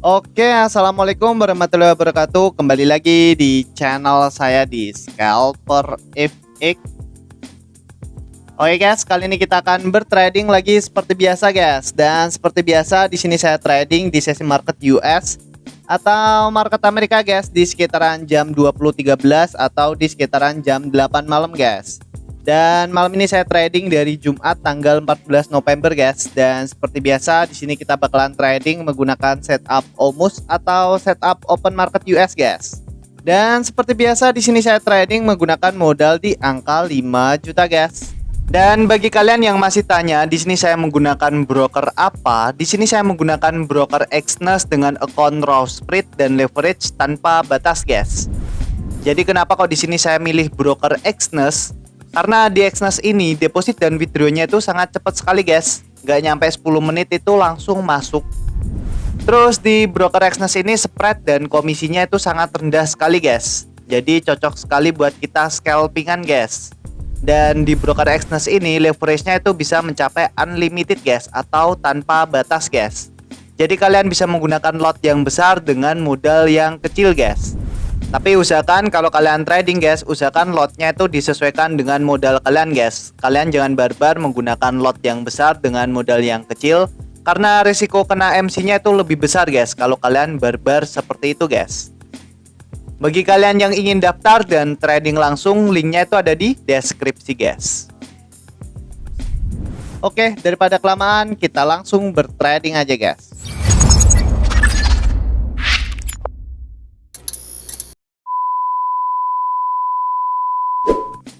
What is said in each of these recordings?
Oke, assalamualaikum warahmatullahi wabarakatuh. Kembali lagi di channel saya di Scalper FX. Oke guys, kali ini kita akan bertrading lagi seperti biasa guys. Dan seperti biasa di sini saya trading di sesi market US atau market Amerika guys di sekitaran jam 20.13 atau di sekitaran jam 8 malam guys. Dan malam ini saya trading dari Jumat tanggal 14 November guys. Dan seperti biasa di sini kita bakalan trading menggunakan setup OMUS atau setup open market US guys. Dan seperti biasa di sini saya trading menggunakan modal di angka 5 juta guys. Dan bagi kalian yang masih tanya di sini saya menggunakan broker apa? Di sini saya menggunakan broker Exness dengan account raw spread dan leverage tanpa batas guys. Jadi kenapa kok di sini saya milih broker Exness? Karena di Exness ini deposit dan withdrawnya itu sangat cepat sekali guys. Nggak nyampe 10 menit itu langsung masuk. Terus di broker Exness ini spread dan komisinya itu sangat rendah sekali guys. Jadi cocok sekali buat kita scalpingan guys. Dan di broker Exness ini leverage-nya itu bisa mencapai unlimited guys atau tanpa batas guys. Jadi kalian bisa menggunakan lot yang besar dengan modal yang kecil guys. Tapi usahakan kalau kalian trading guys, usahakan lotnya itu disesuaikan dengan modal kalian guys. Kalian jangan barbar menggunakan lot yang besar dengan modal yang kecil, karena risiko kena MC-nya itu lebih besar guys kalau kalian barbar seperti itu guys. Bagi kalian yang ingin daftar dan trading langsung, linknya itu ada di deskripsi guys. Oke, daripada kelamaan kita langsung bertrading aja guys.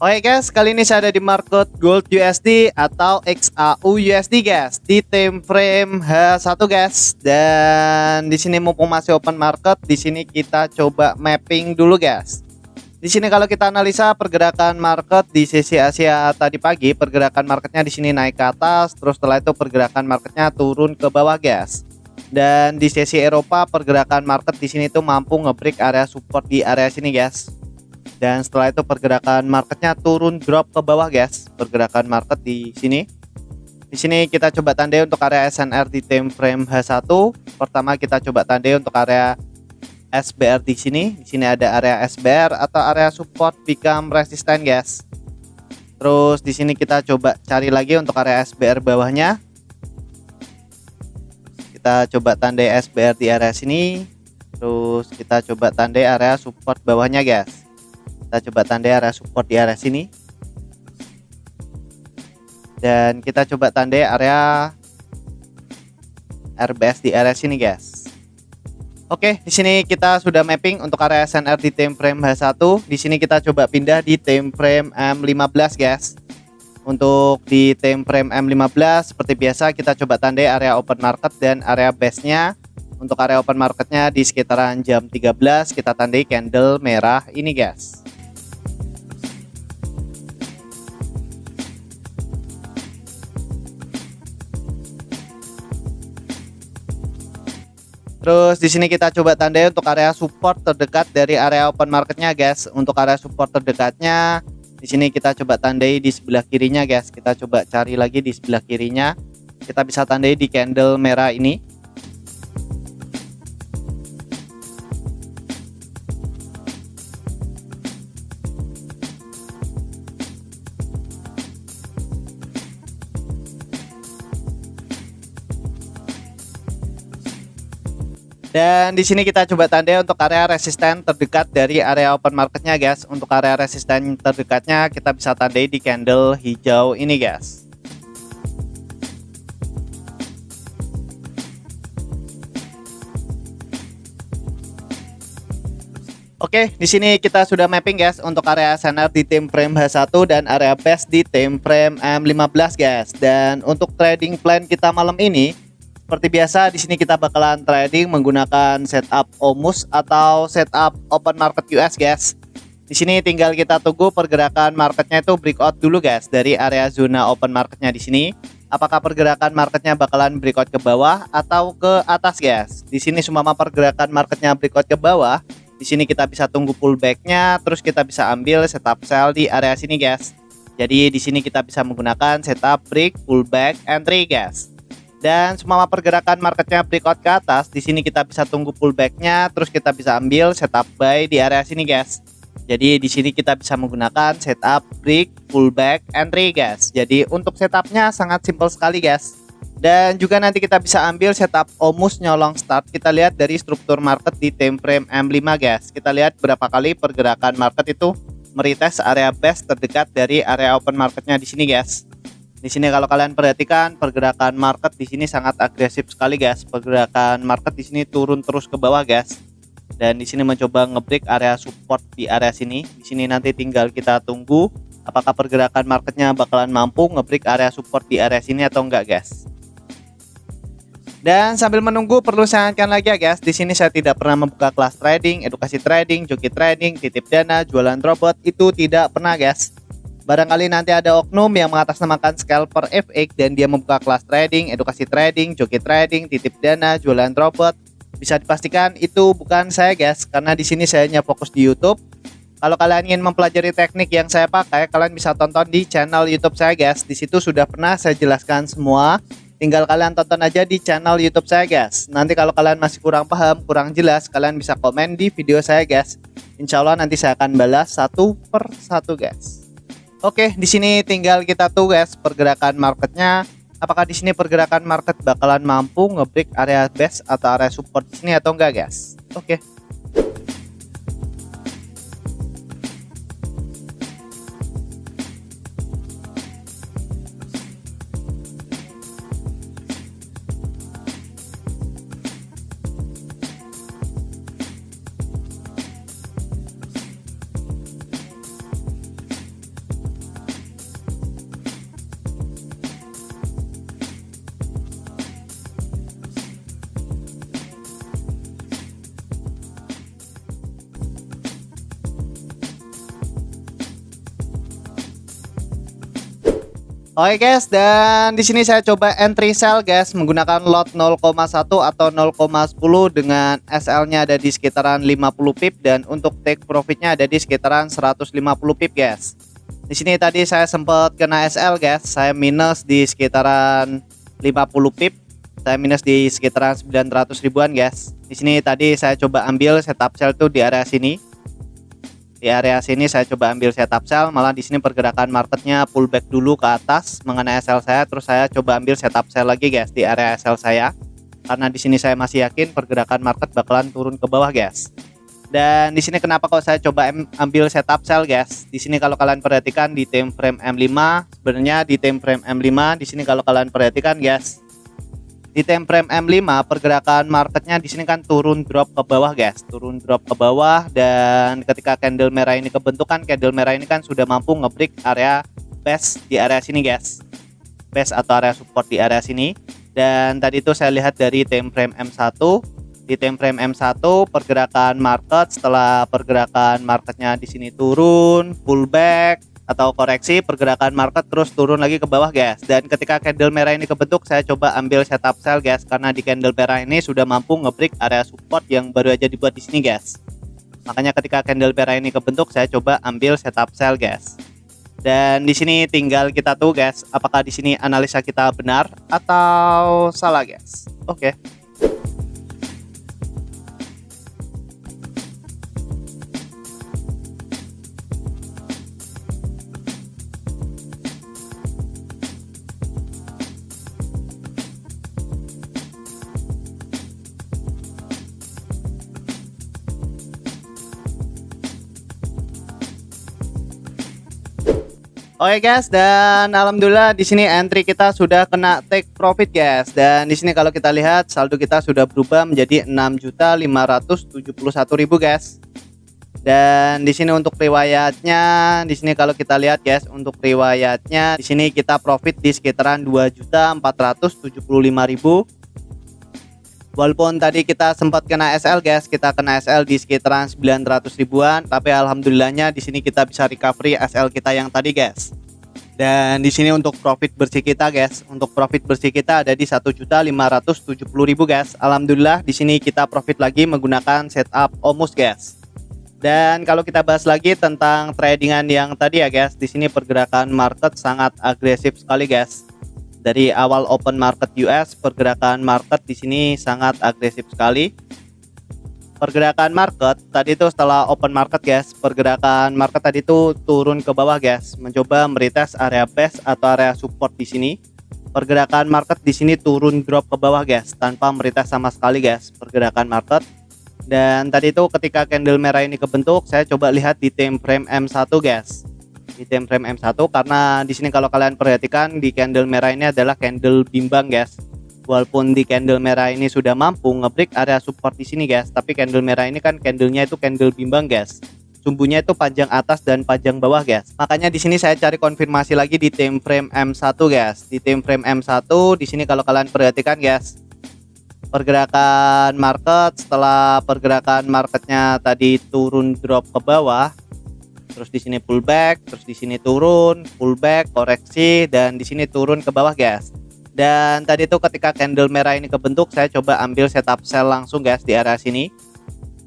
Oke guys, kali ini saya ada di market gold USD atau XAU USD guys di time frame H1 guys. Dan di sini mumpung masih open market, di sini kita coba mapping dulu guys. Di sini kalau kita analisa pergerakan market di sesi Asia tadi pagi, pergerakan marketnya di sini naik ke atas, terus setelah itu pergerakan marketnya turun ke bawah guys. Dan di sesi Eropa pergerakan market di sini tuh mampu ngebreak area support di area sini guys. Dan setelah itu pergerakan marketnya turun drop ke bawah guys. Pergerakan market di sini. Di sini kita coba tandai untuk area SNR di time frame H1. Pertama kita coba tandai untuk area SBR di sini. Di sini ada area SBR atau area support become resistant guys. Terus di sini kita coba cari lagi untuk area SBR bawahnya. Kita coba tandai SBR di area sini. Terus kita coba tandai area support bawahnya guys. Kita coba tandai area support di area sini. Dan kita coba tandai area RBS di area sini guys. Oke, di sini kita sudah mapping untuk area SNR di time frame H1. Di sini kita coba pindah di time frame M15 guys. Untuk di time frame M15 seperti biasa kita coba tandai area open market dan area base-nya. Untuk area open marketnya di sekitaran jam 13 kita tandai candle merah ini guys. Terus di sini kita coba tandai untuk area support terdekat dari area open marketnya guys. Untuk area support terdekatnya di sini kita coba tandai di sebelah kirinya guys. Kita coba cari lagi di sebelah kirinya. Kita bisa tandai di candle merah ini. Dan di sini kita coba tandai untuk area resisten terdekat dari area open marketnya guys. Untuk area resisten terdekatnya kita bisa tandai di candle hijau ini guys. Oke, di sini kita sudah mapping guys untuk area SNR di time frame H1 dan area base di time frame M15 guys. Dan untuk trading plan kita malam ini seperti biasa di sini kita bakalan trading menggunakan setup OMUS atau setup open market US guys. Di sini tinggal kita tunggu pergerakan marketnya itu breakout dulu guys dari area zona open marketnya di sini. Apakah pergerakan marketnya bakalan breakout ke bawah atau ke atas guys? Di sini semua pergerakan marketnya breakout ke bawah. Di sini kita bisa tunggu pullbacknya, terus kita bisa ambil setup sell di area sini guys. Jadi di sini kita bisa menggunakan setup break, pullback, entry guys. Dan semua pergerakan marketnya breakout ke atas, di sini kita bisa tunggu pullbacknya, terus kita bisa ambil setup buy di area sini guys. Jadi di sini kita bisa menggunakan setup, break, pullback, entry guys. Jadi untuk setupnya sangat simpel sekali guys. Dan juga nanti kita bisa ambil setup almost nyolong start. Kita lihat dari struktur market di time frame M5 guys. Kita lihat berapa kali pergerakan market itu meretest area base terdekat dari area open marketnya di sini guys. Di sini kalau kalian perhatikan pergerakan market di sini sangat agresif sekali guys. Pergerakan market di sini turun terus ke bawah guys. Dan di sini mencoba ngebreak area support di area sini. Di sini nanti tinggal kita tunggu apakah pergerakan marketnya bakalan mampu ngebreak area support di area sini atau enggak guys. Dan sambil menunggu perlu saya ingatkan lagi ya guys, di sini saya tidak pernah membuka kelas trading, edukasi trading, joki trading, titip dana, jualan robot, itu tidak pernah guys. Barangkali nanti ada oknum yang mengatasnamakan scalper FX dan dia membuka kelas trading, edukasi trading, joki trading, titip dana, jualan robot. Bisa dipastikan itu bukan saya guys, karena di sini saya hanya fokus di YouTube. Kalau kalian ingin mempelajari teknik yang saya pakai, kalian bisa tonton di channel YouTube saya guys. Di situ sudah pernah saya jelaskan semua. Tinggal kalian tonton aja di channel YouTube saya guys. Nanti kalau kalian masih kurang paham, kurang jelas, kalian bisa komen di video saya guys. Insya Allah nanti saya akan balas satu per satu guys. Oke, di sini tinggal kita tuh guys pergerakan marketnya. Apakah di sini pergerakan market bakalan mampu ngebreak area base atau area support di sini atau enggak guys? Oke. Oke guys, dan di sini saya coba entry sell guys menggunakan lot 0,1 atau 0,10 dengan SL-nya ada di sekitaran 50 pip dan untuk take profitnya ada di sekitaran 150 pip guys. Di sini tadi saya sempat kena SL guys, saya minus di sekitaran 50 pip, saya minus di sekitaran 900 ribuan guys. Di sini tadi saya coba ambil setup sell tuh di area sini. Di area sini saya coba ambil setup sell, malah di sini pergerakan marketnya pullback dulu ke atas mengenai SL saya, terus saya coba ambil setup sell lagi guys di area SL saya. Karena di sini saya masih yakin pergerakan market bakalan turun ke bawah guys. Dan di sini kenapa kok saya coba ambil setup sell guys? Di sini kalau kalian perhatikan di time frame M5, sebenarnya di time frame M5 di sini kalau kalian perhatikan guys. Di time frame M5 pergerakan marketnya di sini kan turun drop ke bawah guys, turun drop ke bawah, dan ketika candle merah ini kebentuk kan candle merah ini kan sudah mampu ngebreak area base di area sini guys, base atau area support di area sini. Dan tadi itu saya lihat dari time frame M1, di time frame M1 pergerakan market setelah pergerakan marketnya di sini turun, pullback atau koreksi, pergerakan market terus turun lagi ke bawah guys. Dan ketika candle merah ini kebentuk, saya coba ambil setup sell guys, karena di candle merah ini sudah mampu ngebreak area support yang baru aja dibuat di sini guys. Makanya ketika candle merah ini kebentuk, saya coba ambil setup sell guys. Dan di sini tinggal kita tuh guys, apakah di sini analisa kita benar atau salah guys. Oke. Oke guys, dan alhamdulillah di sini entry kita sudah kena take profit guys. Dan di sini kalau kita lihat saldo kita sudah berubah menjadi 6.571.000 guys. Dan di sini untuk riwayatnya, di sini kalau kita lihat guys, untuk riwayatnya di sini kita profit di sekitaran 2.475.000. Walaupun tadi kita sempat kena SL guys, kita kena SL di sekitaran 900 ribuan, tapi alhamdulillahnya di sini kita bisa recovery SL kita yang tadi guys. Dan di sini untuk profit bersih kita guys, untuk profit bersih kita ada di 1.570.000 guys. Alhamdulillah di sini kita profit lagi menggunakan setup almost guys. Dan kalau kita bahas lagi tentang tradingan yang tadi ya guys, di sini pergerakan market sangat agresif sekali guys. Dari awal open market US, pergerakan market di sini sangat agresif sekali. Pergerakan market tadi itu setelah open market guys, pergerakan market tadi itu turun ke bawah guys, mencoba meretest area base atau area support di sini. Pergerakan market di sini turun drop ke bawah guys, tanpa meretest sama sekali guys pergerakan market. Dan tadi itu ketika candle merah ini kebentuk, saya coba lihat di time frame M1 guys. Di time frame M1 karena di sini kalau kalian perhatikan di candle merah ini adalah candle bimbang guys. Walaupun di candle merah ini sudah mampu ngebreak area support di sini guys, tapi candle merah ini kan candlenya itu candle bimbang guys. Sumbunya itu panjang atas dan panjang bawah guys. Makanya di sini saya cari konfirmasi lagi di time frame M1 guys. Di time frame M1 di sini kalau kalian perhatikan guys, pergerakan market setelah pergerakan marketnya tadi turun drop ke bawah, terus di sini pullback, terus di sini turun, pullback, koreksi, dan di sini turun ke bawah guys. Dan tadi tuh ketika candle merah ini kebentuk, saya coba ambil setup sell langsung guys di area sini.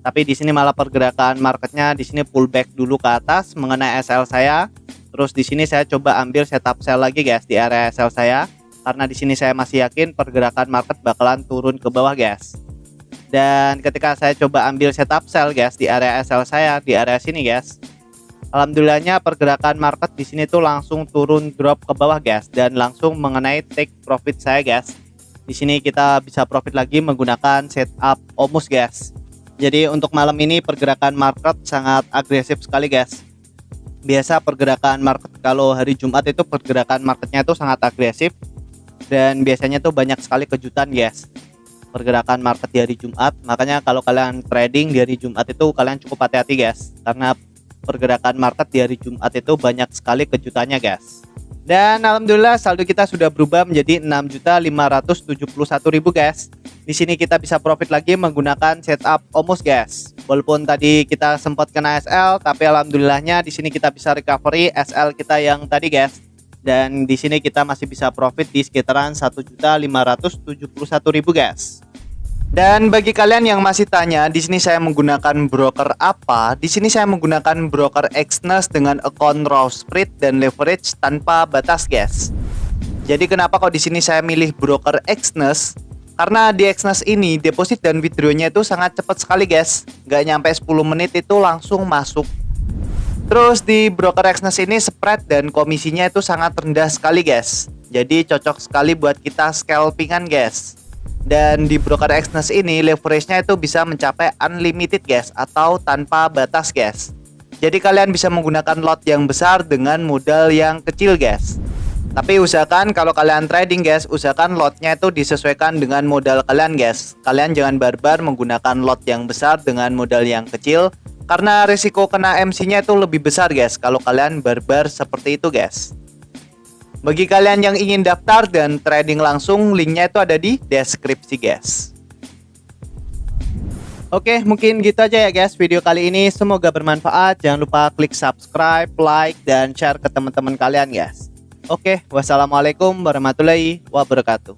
Tapi di sini malah pergerakan marketnya di sini pullback dulu ke atas mengenai SL saya. Terus di sini saya coba ambil setup sell lagi guys di area SL saya, karena di sini saya masih yakin pergerakan market bakalan turun ke bawah guys. Dan ketika saya coba ambil setup sell guys di area SL saya di area sini guys, alhamdulillahnya pergerakan market di sini tuh langsung turun drop ke bawah guys, dan langsung mengenai take profit saya guys. Di sini kita bisa profit lagi menggunakan setup OMUS guys. Jadi untuk malam ini pergerakan market sangat agresif sekali guys. Biasa pergerakan market kalau hari Jumat itu pergerakan marketnya itu sangat agresif, dan biasanya tuh banyak sekali kejutan guys. Pergerakan market di hari Jumat, makanya kalau kalian trading di hari Jumat itu kalian cukup hati-hati guys, karena pergerakan market di hari Jumat itu banyak sekali kejutannya guys. Dan alhamdulillah saldo kita sudah berubah menjadi 6.571.000 guys. Di sini kita bisa profit lagi menggunakan setup OMUS guys. Walaupun tadi kita sempat kena SL, tapi alhamdulillahnya di sini kita bisa recovery SL kita yang tadi guys. Dan di sini kita masih bisa profit di sekitaran 1.571.000 guys. Dan bagi kalian yang masih tanya, di sini saya menggunakan broker apa? Di sini saya menggunakan broker Exness dengan account raw spread dan leverage tanpa batas, guys. Jadi kenapa kok di sini saya milih broker Exness? Karena di Exness ini deposit dan withdrawnya itu sangat cepat sekali, guys. Nggak nyampe 10 menit itu langsung masuk. Terus di broker Exness ini spread dan komisinya itu sangat rendah sekali, guys. Jadi cocok sekali buat kita scalpingan, guys. Dan di broker Exness ini leverage-nya itu bisa mencapai unlimited guys, atau tanpa batas guys. Jadi kalian bisa menggunakan lot yang besar dengan modal yang kecil guys. Tapi usahakan kalau kalian trading guys, usahakan lotnya itu disesuaikan dengan modal kalian guys. Kalian jangan barbar menggunakan lot yang besar dengan modal yang kecil, karena risiko kena MC-nya itu lebih besar guys kalau kalian barbar seperti itu guys. Bagi kalian yang ingin daftar dan trading langsung, linknya itu ada di deskripsi guys. Oke, mungkin gitu aja ya guys video kali ini. Semoga bermanfaat. Jangan lupa klik subscribe, like, dan share ke teman-teman kalian guys. Oke, wassalamualaikum warahmatullahi wabarakatuh.